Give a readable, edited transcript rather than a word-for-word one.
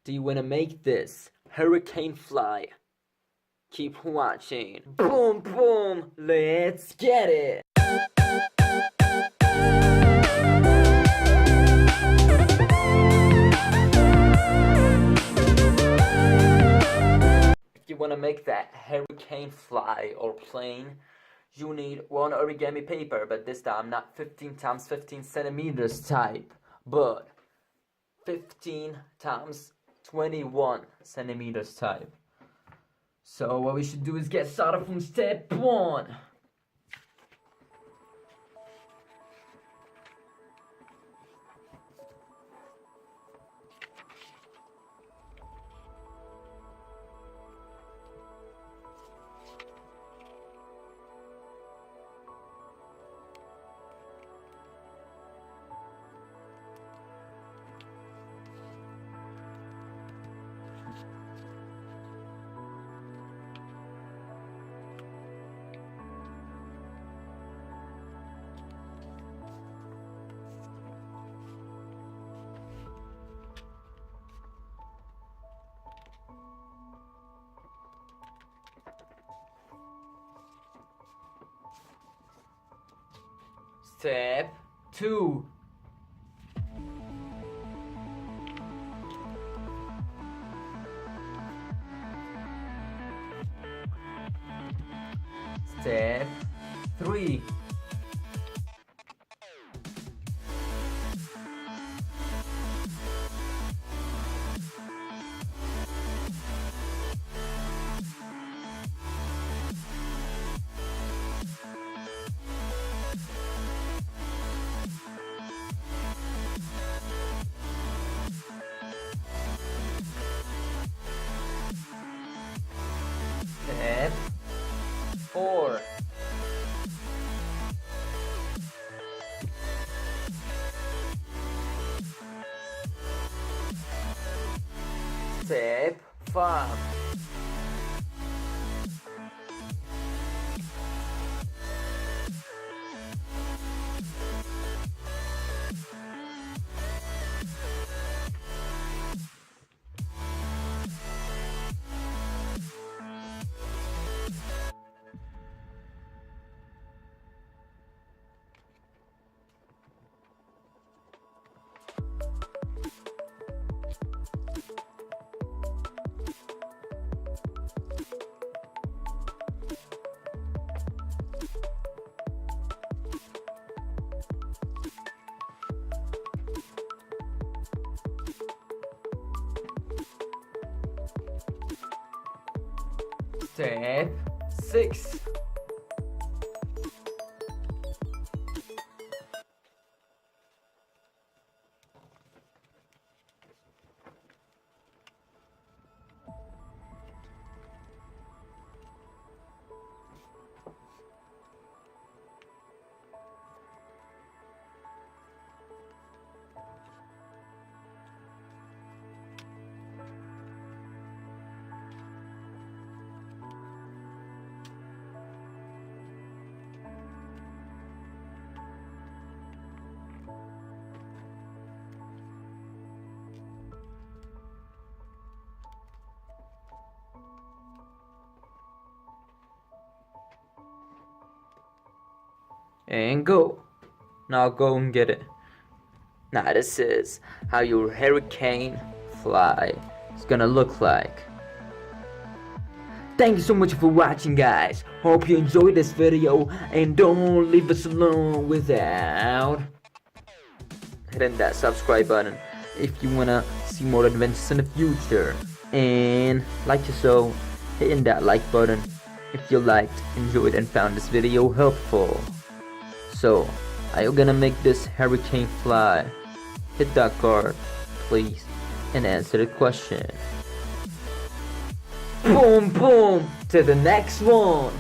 Do you want to make this hurricane fly? Keep watching. Boom, boom, let's get it. If you want to make that hurricane fly or plane, you need one origami paper, but this time not 15 times 15 centimeters type, but 15 times 21 centimeters type. So what we should do is get started from step 1. Step 2. Step 3. Step 4. Step 5. Step 6. And go. Now go and get it. Now this is how your hurricane fly is gonna look like. Thank you so much for watching, guys. Hope you enjoyed this video, and don't leave us alone without hitting that subscribe button if you wanna see more adventures in the future, and like so, hitting that like button if you liked, enjoyed, and found this video helpful. So, are you gonna make this hurricane fly? Hit that card, please, and answer the question. Boom, boom, to the next one.